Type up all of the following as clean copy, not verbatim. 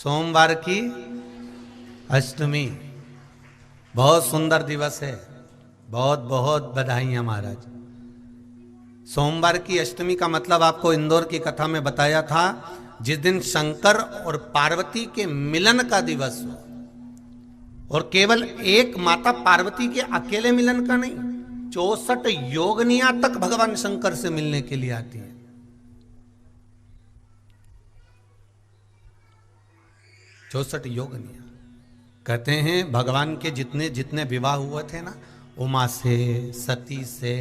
सोमवार की अष्टमी बहुत सुंदर दिवस है। बहुत बहुत बधाइयां महाराज। सोमवार की अष्टमी का मतलब आपको इंदौर की कथा में बताया था, जिस दिन शंकर और पार्वती के मिलन का दिवस हो, और केवल एक माता पार्वती के अकेले मिलन का नहीं, 64 योगनियां तक भगवान शंकर से मिलने के लिए आती है। 64 योगनियां। कहते हैं भगवान के जितने जितने विवाह हुए थे ना, उमा से, सती से,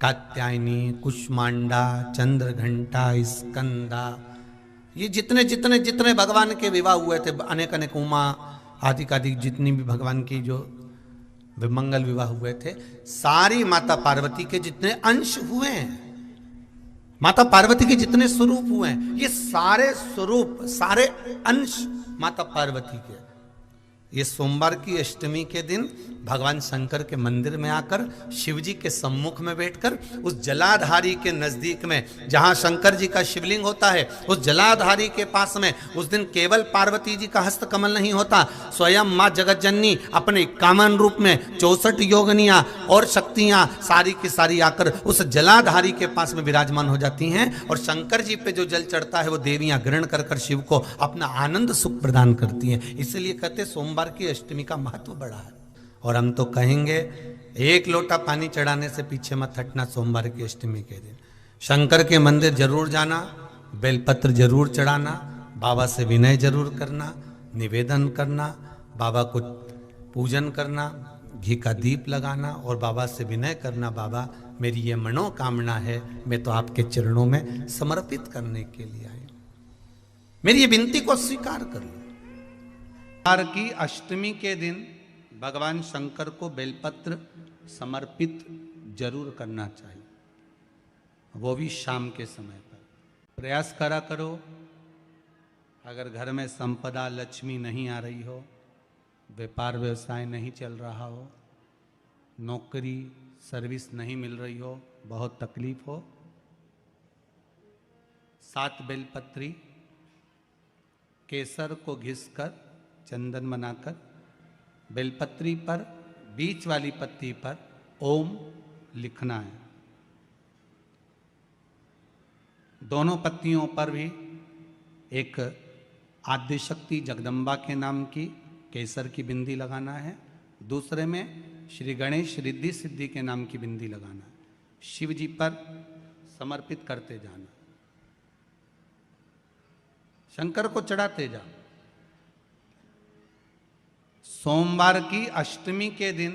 कात्यायनी, कुष्मांडा, चंद्रघंटा, स्कंदा, ये जितने जितने जितने भगवान के विवाह हुए थे, अनेक अनेक उमा आदि आदि जितनी भी भगवान की जो मंगल विवाह हुए थे, सारी माता पार्वती के जितने अंश हुए हैं, माता पार्वती के जितने स्वरूप हुए हैं, ये सारे स्वरूप सारे अंश माता पार्वती के। ये सोमवार की अष्टमी के दिन भगवान शंकर के मंदिर में आकर शिव जी के सम्मुख में बैठकर उस जलाधारी के नजदीक में, जहां शंकर जी का शिवलिंग होता है, उस जलाधारी के पास में उस दिन केवल पार्वती जी का हस्त कमल नहीं होता, स्वयं मां जगतजननी अपने कामन रूप में 64 योगनियां और शक्तियां सारी की सारी आकर उस जलाधारी के पास में विराजमान हो जाती हैं, और शंकर जी पे जो जल चढ़ता है वो देवियां ग्रहण कर कर शिव को अपना आनंद सुख प्रदान करती हैं। इसलिए कहते सोमवार की अष्टमी का महत्व बड़ा है। और हम तो कहेंगे एक लोटा पानी चढ़ाने से पीछे मत हटना। सोमवार की अष्टमी के दिन शंकर के मंदिर जरूर जाना, बेलपत्र जरूर चढ़ाना, बाबा से विनय जरूर करना, निवेदन करना, बाबा को पूजन करना, घी का दीप लगाना और बाबा से विनय करना, बाबा मेरी ये मनोकामना है, मैं तो आपके चरणों में समर्पित करने के लिए आया, मेरी ये विनती को स्वीकार कर लो। सोमवार की अष्टमी के दिन भगवान शंकर को बेलपत्र समर्पित जरूर करना चाहिए, वो भी शाम के समय पर। प्रयास करा करो, अगर घर में संपदा लक्ष्मी नहीं आ रही हो, व्यापार व्यवसाय नहीं चल रहा हो, नौकरी सर्विस नहीं मिल रही हो, बहुत तकलीफ हो, 7 बेलपत्री केसर को घिसकर चंदन बनाकर बेलपत्री पर बीच वाली पत्ती पर ओम लिखना है। दोनों पत्तियों पर भी एक आद्यशक्ति जगदम्बा के नाम की केसर की बिंदी लगाना है, दूसरे में श्री गणेश रिद्धि सिद्धि के नाम की बिंदी लगाना है। शिव जी पर समर्पित करते जाना, शंकर को चढ़ाते जाओ। सोमवार की अष्टमी के दिन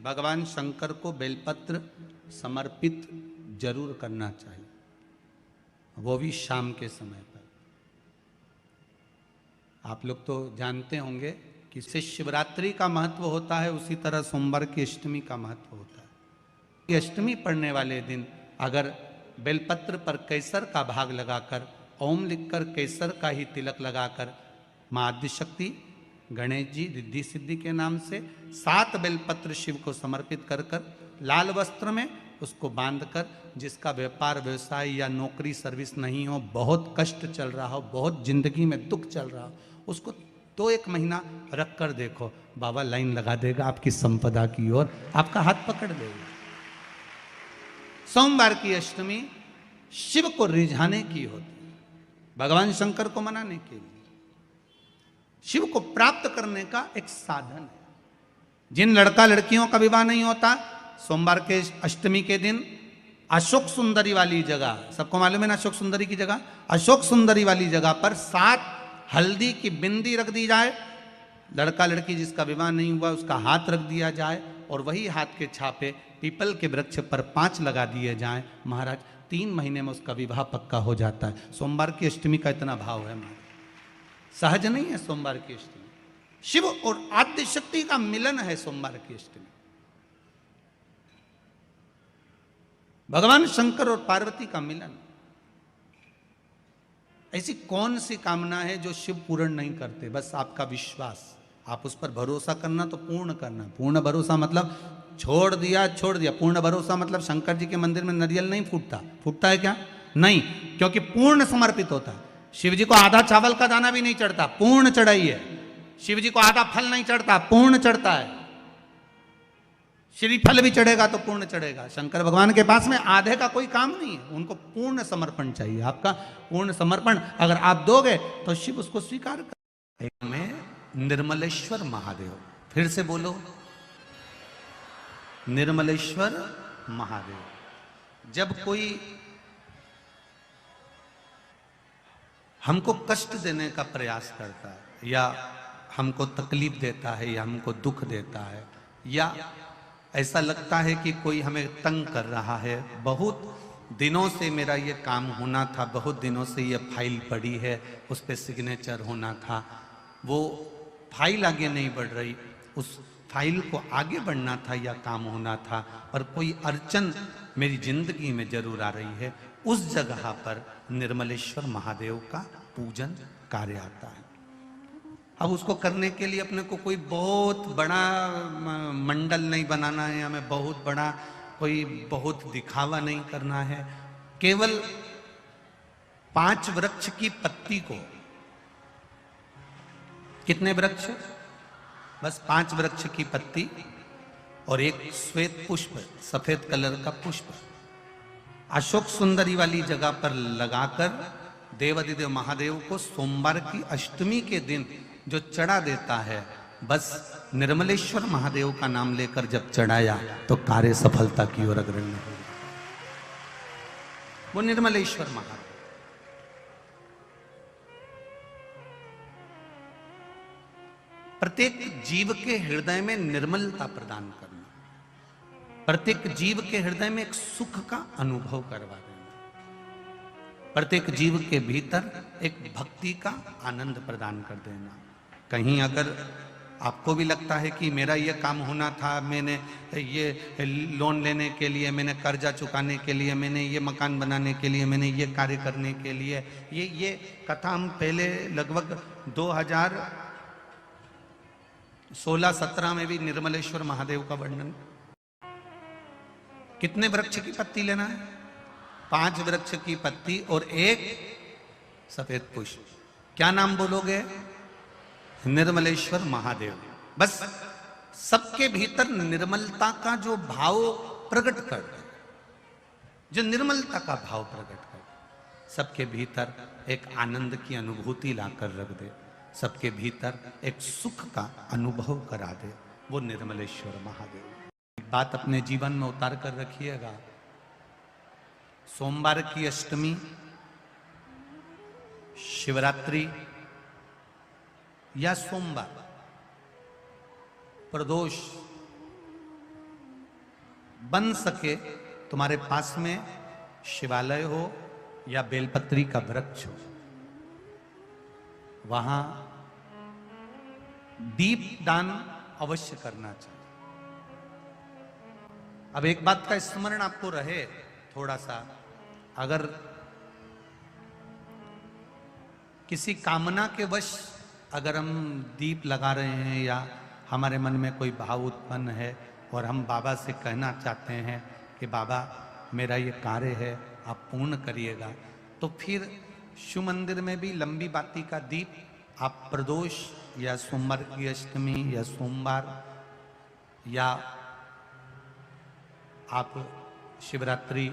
भगवान शंकर को बेलपत्र समर्पित जरूर करना चाहिए, वो भी शाम के समय पर। आप लोग तो जानते होंगे कि शिवरात्रि का महत्व होता है, उसी तरह सोमवार की अष्टमी का महत्व होता है। ये अष्टमी पढ़ने वाले दिन अगर बेलपत्र पर केसर का भाग लगाकर ओम लिखकर केसर का ही तिलक लगाकर मां आद्यशक्ति गणेश जी रिद्धि सिद्धि के नाम से 7 बेलपत्र शिव को समर्पित कर कर लाल वस्त्र में उसको बांधकर, जिसका व्यापार व्यवसाय या नौकरी सर्विस नहीं हो, बहुत कष्ट चल रहा हो, बहुत जिंदगी में दुख चल रहा हो, उसको 2-1 महीना रख कर देखो, बाबा लाइन लगा देगा आपकी संपदा की ओर, आपका हाथ पकड़ देगा। सोमवार की अष्टमी शिव को रिझाने की होती है, भगवान शंकर को मनाने के लिए, शिव को प्राप्त करने का एक साधन है। जिन लड़का लड़कियों का विवाह नहीं होता, सोमवार के अष्टमी के दिन अशोक सुंदरी वाली जगह, सबको मालूम है ना अशोक सुंदरी की जगह, अशोक सुंदरी वाली जगह पर 7 हल्दी की बिंदी रख दी जाए, लड़का लड़की जिसका विवाह नहीं हुआ उसका हाथ रख दिया जाए, और वही हाथ के छापे पीपल के वृक्ष पर 5 लगा दिए जाएं, महाराज 3 महीने में उसका विवाह पक्का हो जाता है। सोमवार की अष्टमी का इतना भाव है महाराज, सहज नहीं है सोमवार की अष्टमी। शिव और आद्य शक्ति का मिलन है सोमवार की अष्टमी। भगवान शंकर और पार्वती का मिलन। ऐसी कौन सी कामना है जो शिव पूर्ण नहीं करते? बस आपका विश्वास, आप उस पर भरोसा करना तो पूर्ण करना। पूर्ण भरोसा मतलब छोड़ दिया छोड़ दिया, पूर्ण भरोसा मतलब शंकर जी के मंदिर में नारियल नहीं फूटता, फूटता है क्या? नहीं, क्योंकि पूर्ण समर्पित होता है। शिव जी को आधा चावल का दाना भी नहीं चढ़ता, पूर्ण चढ़ाइए। शिव जी को आधा फल नहीं चढ़ता, पूर्ण चढ़ता है। श्रीफल भी चढ़ेगा तो पूर्ण चढ़ेगा। शंकर भगवान के पास में आधे का कोई काम नहीं है, उनको पूर्ण समर्पण चाहिए। आपका पूर्ण समर्पण अगर आप दोगे तो शिव उसको स्वीकार कर। एक में निर्मलेश्वर महादेव, फिर से बोलो, निर्मलेश्वर महादेव। जब कोई हमको कष्ट देने का प्रयास करता है, या हमको तकलीफ देता है, या हमको दुख देता है, या ऐसा लगता है कि कोई हमें तंग कर रहा है, बहुत दिनों से मेरा ये काम होना था, बहुत दिनों से ये फाइल पड़ी है, उस पर सिग्नेचर होना था, वो फाइल आगे नहीं बढ़ रही, उस फाइल को आगे बढ़ना था या काम होना था, पर कोई अड़चन मेरी जिंदगी में जरूर आ रही है, उस जगह पर निर्मलेश्वर महादेव का पूजन कार्य आता है। अब उसको करने के लिए अपने को कोई बहुत बड़ा मंडल नहीं बनाना है, हमें बहुत बड़ा कोई बहुत दिखावा नहीं करना है। केवल 5 वृक्ष की पत्ती को, कितने वृक्ष? बस 5 वृक्ष की पत्ती और एक श्वेत पुष्प, सफेद कलर का पुष्प अशोक सुंदरी वाली जगह पर लगाकर देवाधिदेव महादेव को सोमवार की अष्टमी के दिन जो चढ़ा देता है, बस निर्मलेश्वर महादेव का नाम लेकर जब चढ़ाया तो कार्य सफलता की ओर अग्रणी हो। वो निर्मलेश्वर महादेव। प्रत्येक जीव के हृदय में निर्मलता प्रदान करना, प्रत्येक जीव के हृदय में एक सुख का अनुभव करवा देना, प्रत्येक जीव के भीतर एक भक्ति का आनंद प्रदान कर देना। कहीं अगर आपको भी लगता है कि मेरा ये काम होना था, मैंने ये लोन लेने के लिए, मैंने कर्जा चुकाने के लिए, मैंने ये मकान बनाने के लिए, मैंने ये कार्य करने के लिए, ये कथा हम पहले लगभग 2016-17 में भी निर्मलेश्वर महादेव का वर्णन। कितने वृक्ष की पत्ती लेना है? 5 वृक्ष की पत्ती और एक सफेद पुष्प। क्या नाम बोलोगे? निर्मलेश्वर महादेव। बस सबके भीतर निर्मलता का जो भाव प्रकट कर दे, जो निर्मलता का भाव प्रकट कर, सबके भीतर एक आनंद की अनुभूति लाकर रख दे, सबके भीतर एक सुख का अनुभव करा दे, वो निर्मलेश्वर महादेव। बात अपने जीवन में उतार कर रखिएगा। सोमवार की अष्टमी, शिवरात्रि या सोमवार, प्रदोष, बन सके तुम्हारे पास में शिवालय हो या बेलपत्री का वृक्ष हो, वहां दीप दान अवश्य करना चाहिए। अब एक बात का स्मरण आपको रहे थोड़ा सा, अगर किसी कामना के वश अगर हम दीप लगा रहे हैं या हमारे मन में कोई भाव उत्पन्न है और हम बाबा से कहना चाहते हैं कि बाबा मेरा ये कार्य है आप पूर्ण करिएगा, तो फिर शिव मंदिर में भी लंबी बाती का दीप आप प्रदोष या सोमवार की अष्टमी या सोमवार या आप शिवरात्रि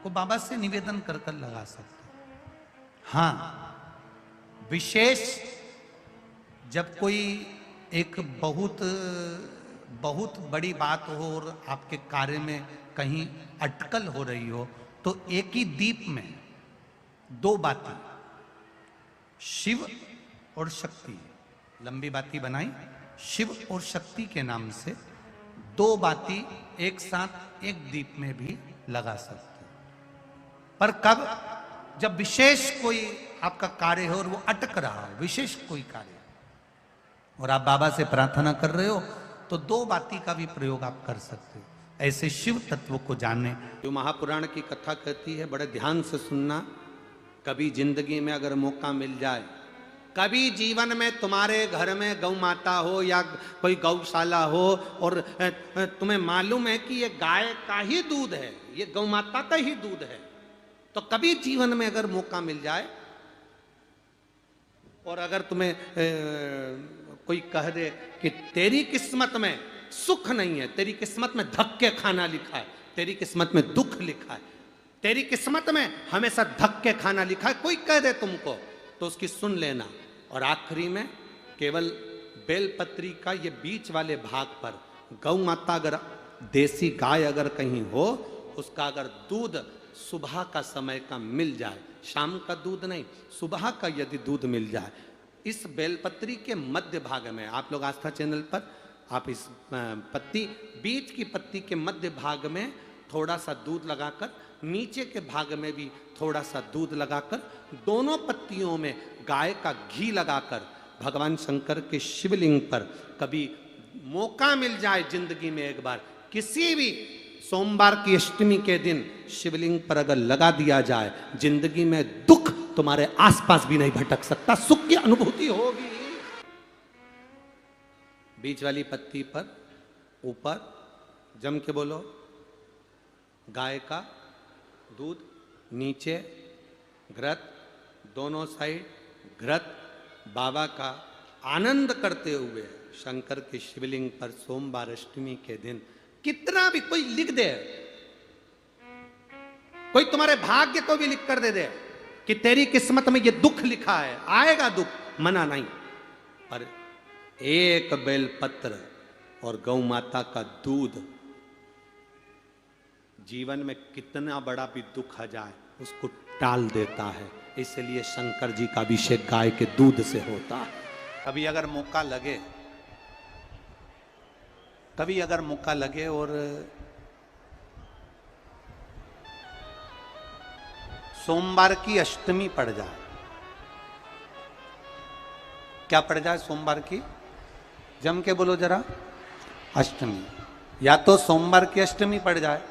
को बाबा से निवेदन कर कर लगा सकते हैं। हाँ, विशेष जब कोई एक बहुत बड़ी बात हो और आपके कार्य में कहीं अटकल हो रही हो, तो एक ही दीप में 2 बाती, शिव और शक्ति, लंबी बाती बनाई, शिव और शक्ति के नाम से 2 बाती एक साथ एक दीप में भी लगा सकते हैं। पर कब? जब विशेष कोई आपका कार्य हो और वो अटक रहा हो, विशेष कोई कार्य, और आप बाबा से प्रार्थना कर रहे हो, तो 2 बाती का भी प्रयोग आप कर सकते हो। ऐसे शिव तत्व को जानने, जो महापुराण की कथा कहती है, बड़े ध्यान से सुनना। कभी जिंदगी में अगर मौका मिल जाए, कभी जीवन में तुम्हारे घर में गौ माता हो या कोई गौशाला हो और तुम्हें मालूम है कि ये गाय का ही दूध है, ये गौ माता का ही दूध है, तो कभी जीवन में अगर मौका मिल जाए और अगर तुम्हें कोई कह दे कि तेरी किस्मत में सुख नहीं है, तेरी किस्मत में धक्के खाना लिखा है, तेरी किस्मत में दुख लिखा है, तेरी किस्मत में हमेशा धक्के खाना लिखा है, कोई कह दे तुमको, तो उसकी सुन लेना। और आखिरी में केवल बेलपत्री का ये बीच वाले भाग पर गौ माता, अगर देसी गाय अगर कहीं हो, उसका अगर दूध सुबह का समय का मिल जाए, शाम का दूध नहीं, सुबह का यदि दूध मिल जाए, इस बेलपत्री के मध्य भाग में, आप लोग आस्था चैनल पर आप इस पत्ती, बीच की पत्ती के मध्य भाग में थोड़ा सा दूध लगाकर, नीचे के भाग में भी थोड़ा सा दूध लगाकर, दोनों पत्तियों में गाय का घी लगाकर भगवान शंकर के शिवलिंग पर कभी मौका मिल जाए जिंदगी में एक बार, किसी भी सोमवार की अष्टमी के दिन शिवलिंग पर अगर लगा दिया जाए, जिंदगी में दुख तुम्हारे आसपास भी नहीं भटक सकता, सुख की अनुभूति होगी। बीच वाली पत्ती पर ऊपर जम के बोलो गाय का दूध, नीचे घृत, दोनों साइड घृत, बाबा का आनंद करते हुए शंकर के शिवलिंग पर सोमवार अष्टमी के दिन, कितना भी कोई लिख दे, कोई तुम्हारे भाग्य को भी लिख कर दे दे कि तेरी किस्मत में ये दुख लिखा है, आएगा दुख, मना नहीं, पर एक बेलपत्र और गौ माता का दूध जीवन में कितना बड़ा भी दुख आ जाए उसको टाल देता है। इसलिए शंकर जी का अभिषेक गाय के दूध से होता है। कभी अगर मौका लगे, कभी अगर मौका लगे और सोमवार की अष्टमी पड़ जाए, क्या पड़ जाए सोमवार की, जम के बोलो जरा, अष्टमी, या तो सोमवार की अष्टमी पड़ जाए,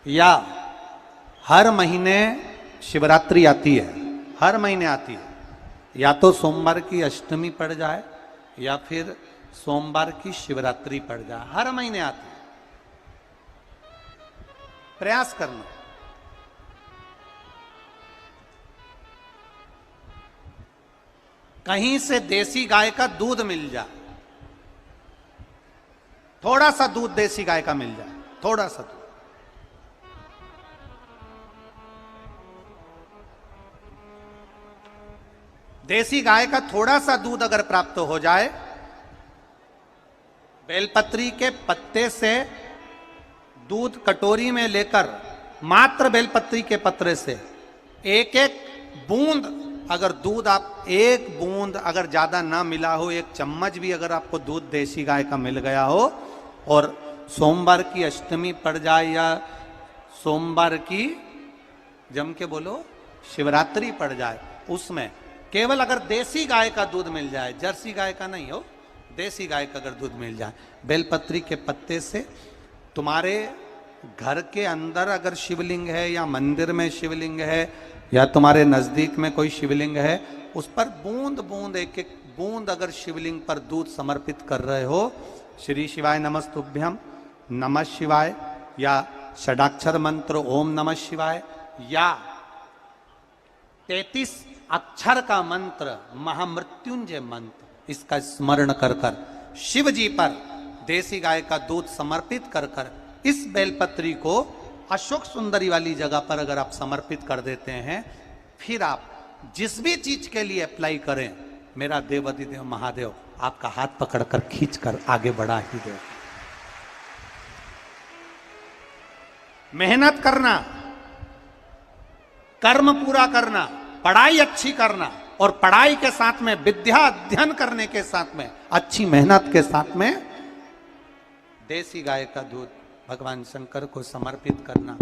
या हर महीने शिवरात्रि आती है, हर महीने आती है, या तो सोमवार की अष्टमी पड़ जाए या फिर सोमवार की शिवरात्रि पड़ जाए, हर महीने आती है। प्रयास करना। कहीं से देसी गाय का दूध मिल जाए, थोड़ा सा दूध देसी गाय का मिल जाए, थोड़ा सा दूध, देसी गाय का थोड़ा सा दूध अगर प्राप्त हो जाए, बेलपत्री के पत्ते से दूध कटोरी में लेकर, मात्र बेलपत्री के पत्रे से एक एक बूंद अगर दूध, आप एक बूंद अगर ज्यादा ना मिला हो, एक चम्मच भी अगर आपको दूध देसी गाय का मिल गया हो, और सोमवार की अष्टमी पड़ जाए या सोमवार की, जम के बोलो, शिवरात्रि पड़ जाए, उसमें केवल अगर देसी गाय का दूध मिल जाए, जर्सी गाय का नहीं हो, देसी गाय का अगर दूध मिल जाए, बेलपत्री के पत्ते से, तुम्हारे घर के अंदर अगर शिवलिंग है या मंदिर में शिवलिंग है या तुम्हारे नजदीक में कोई शिवलिंग है, उस पर बूंद बूंद, एक एक बूंद अगर शिवलिंग पर दूध समर्पित कर रहे हो, श्री शिवाय नमस्तुभ्यम, नमः शिवाय, या षडाक्षर मंत्र ओम नमः शिवाय, या 33 अक्षर का मंत्र महामृत्युंजय मंत्र, इसका स्मरण कर कर शिव जी पर देसी गाय का दूध समर्पित कर कर इस बेलपत्री को अशोक सुंदरी वाली जगह पर अगर आप समर्पित कर देते हैं, फिर आप जिस भी चीज के लिए अप्लाई करें, मेरा देवाधिदेव महादेव आपका हाथ पकड़कर खींचकर आगे बढ़ा ही दे। मेहनत करना, कर्म पूरा करना, पढ़ाई अच्छी करना, और पढ़ाई के साथ में विद्या अध्ययन करने के साथ में अच्छी मेहनत के साथ में देसी गाय का दूध भगवान शंकर को समर्पित करना,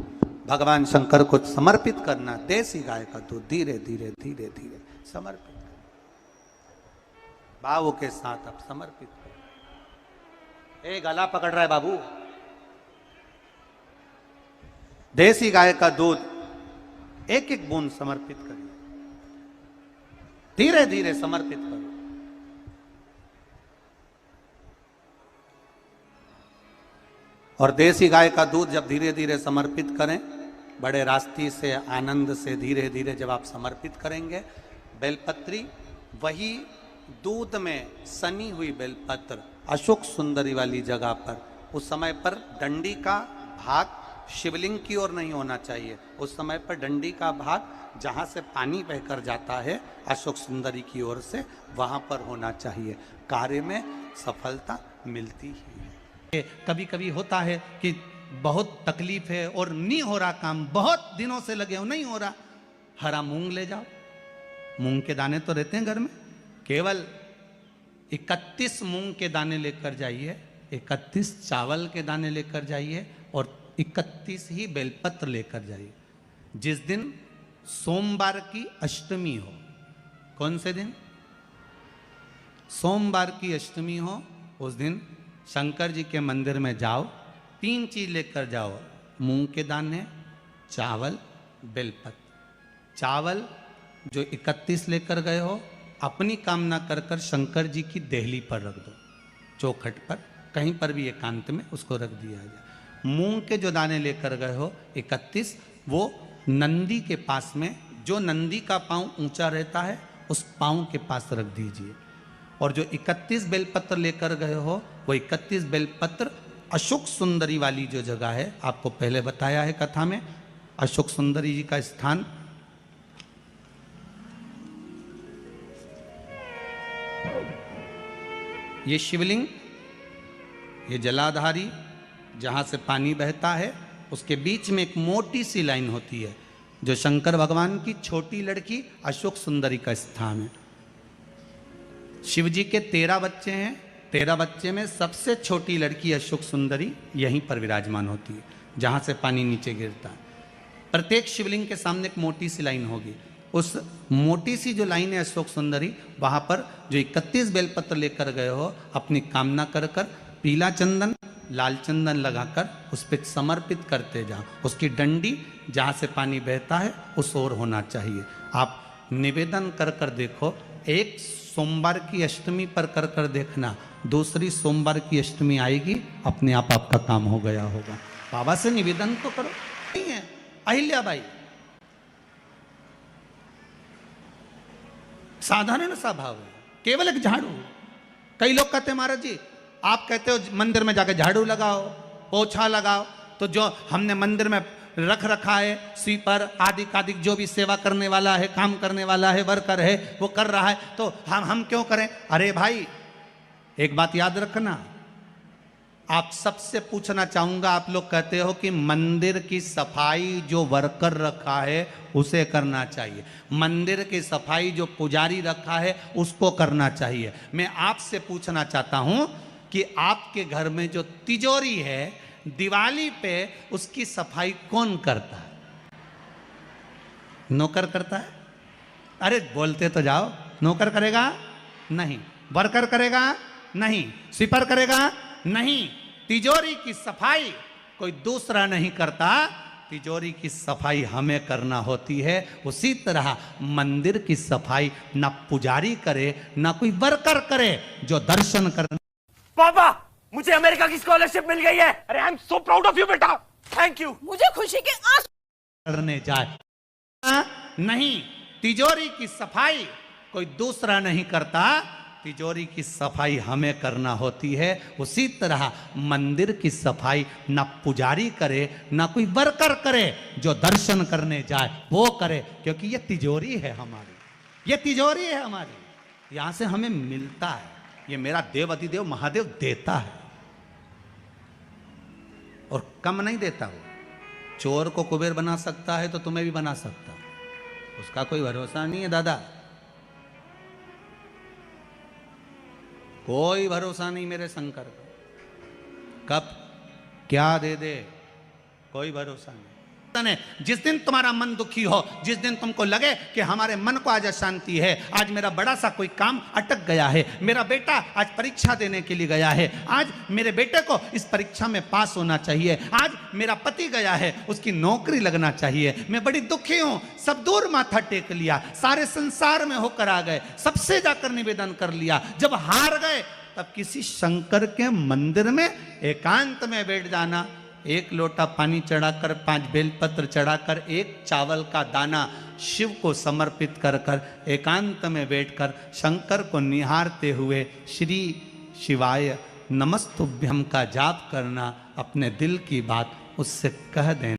भगवान शंकर को समर्पित करना, देसी गाय का दूध धीरे धीरे धीरे धीरे समर्पित करना, भाव के साथ आप समर्पित करें। ए गला पकड़ रहा है बाबू, देसी गाय का दूध एक एक बूंद समर्पित करिए, धीरे धीरे समर्पित करो। और देसी गाय का दूध जब धीरे धीरे समर्पित करें, बड़े रास्ती से, आनंद से धीरे धीरे जब आप समर्पित करेंगे, बेलपत्री वही दूध में सनी हुई बेलपत्र अशोक सुंदरी वाली जगह पर, उस समय पर डंडी का भाग शिवलिंग की ओर नहीं होना चाहिए, उस समय पर डंडी का भाग जहाँ से पानी बहकर जाता है अशोक सुंदरी की ओर से, वहाँ पर होना चाहिए। कार्य में सफलता मिलती ही है। कभी कभी होता है कि बहुत तकलीफ है और नहीं हो रहा काम, बहुत दिनों से लगे हो नहीं हो रहा, हरा मूंग ले जाओ। मूंग के दाने तो रहते हैं घर में, केवल 31 मूंग के दाने लेकर जाइए, 31 चावल के दाने लेकर जाइए और 31 ही बेलपत्र लेकर जाइए। जिस दिन सोमवार की अष्टमी हो, कौन से दिन? सोमवार की अष्टमी हो, उस दिन शंकर जी के मंदिर में जाओ, 3 चीज लेकर जाओ, मूंग के दाने, चावल, बेलपत्र। चावल जो 31 लेकर गए हो, अपनी कामना कर कर शंकर जी की देहली पर रख दो, चौखट पर, कहीं पर भी एकांत में उसको रख दिया जाए। मूंग के जो दाने लेकर गए हो 31, वो नंदी के पास में, जो नंदी का पांव ऊंचा रहता है उस पांव के पास रख दीजिए। और जो 31 बेलपत्र लेकर गए हो, वो 31 बेलपत्र अशोक सुंदरी वाली जो जगह है, आपको पहले बताया है कथा में, अशोक सुंदरी जी का स्थान ये शिवलिंग, ये जलाधारी जहाँ से पानी बहता है, उसके बीच में एक मोटी सी लाइन होती है जो शंकर भगवान की छोटी लड़की अशोक सुंदरी का स्थान है। शिव जी के 13 बच्चे हैं, 13 बच्चे में सबसे छोटी लड़की अशोक सुंदरी यहीं पर विराजमान होती है जहाँ से पानी नीचे गिरता है। प्रत्येक शिवलिंग के सामने एक मोटी सी लाइन होगी, उस मोटी सी जो लाइन है अशोक सुंदरी, वहाँ पर जो 31 बेलपत्र लेकर गए हो, अपनी कामना कर कर पीला चंदन लाल चंदन लगाकर उस पर समर्पित करते जाओ। उसकी डंडी जहाँ से पानी बहता है उस ओर होना चाहिए। आप निवेदन कर कर देखो, एक सोमवार की अष्टमी पर कर कर देखना, दूसरी सोमवार की अष्टमी आएगी, अपने आप आपका काम हो गया होगा। बाबा से निवेदन तो करो। नहीं है अहिल्याबाई, साधारण सा भाव है, केवल एक झाड़ू। कई लोग कहते हैं महाराज जी, आप कहते हो मंदिर में जाकर झाड़ू लगाओ, पोछा लगाओ, तो जो हमने मंदिर में रख रखा है स्वीपर आदि आदि, जो भी सेवा करने वाला है, काम करने वाला है, वर्कर है, वो कर रहा है, तो हम क्यों करें? अरे भाई, एक बात याद रखना, आप सबसे पूछना चाहूंगा, आप लोग कहते हो कि मंदिर की सफाई जो वर्कर रखा है उसे करना चाहिए, मंदिर की सफाई जो पुजारी रखा है उसको करना चाहिए। मैं आपसे पूछना चाहता हूं कि आपके घर में जो तिजोरी है, दिवाली पे उसकी सफाई कौन करता है? नौकर करता है? अरे बोलते तो जाओ। नौकर करेगा? नहीं। वर्कर करेगा? नहीं। स्वीपर करेगा? नहीं। तिजोरी की सफाई कोई दूसरा नहीं करता, तिजोरी की सफाई हमें करना होती है। उसी तरह मंदिर की सफाई ना पुजारी करे ना कोई वर्कर करे, जो दर्शन करने। पापा, मुझे अमेरिका की स्कॉलरशिप मिल गई है। अरे I am so proud of you बेटा, थैंक यू। मुझे खुशी के आंसू करने जाए नहीं, तिजोरी की सफाई कोई दूसरा नहीं करता, तिजोरी की सफाई हमें करना होती है। उसी तरह मंदिर की सफाई ना पुजारी करे ना कोई वर्कर करे, जो दर्शन करने जाए वो करे, क्योंकि ये तिजोरी है हमारी, ये तिजोरी है हमारी, यहां से हमें मिलता है। ये मेरा देव अधिदेव महादेव देता है और कम नहीं देता। वो चोर को कुबेर बना सकता है तो तुम्हें भी बना सकता, उसका कोई भरोसा नहीं है दादा, कोई भरोसा नहीं मेरे शंकर का, कब क्या दे दे कोई भरोसा नहीं। जिस दिन तुम्हारा मन दुखी हो, जिस दिन तुमको लगे कि हमारे मन को आज अशांति है, आज मेरा बड़ा सा कोई काम अटक गया है, मेरा बेटा आज परीक्षा देने के लिए गया है, आज मेरे बेटे को इस परीक्षा में पास होना चाहिए, आज मेरा पति गया है उसकी नौकरी लगना चाहिए, मैं बड़ी दुखी हूं, सब दूर माथा टेक लिया, सारे संसार में होकर आ गए, सबसे जाकर निवेदन कर लिया, जब हार गए तब किसी शंकर के मंदिर में एकांत में बैठ जाना, एक लोटा पानी चढ़ाकर 5 बेलपत्र चढ़ाकर 1 चावल का दाना शिव को समर्पित कर कर एकांत में बैठकर शंकर को निहारते हुए श्री शिवाय नमस्तुभ्यम का जाप करना, अपने दिल की बात उससे कह देना।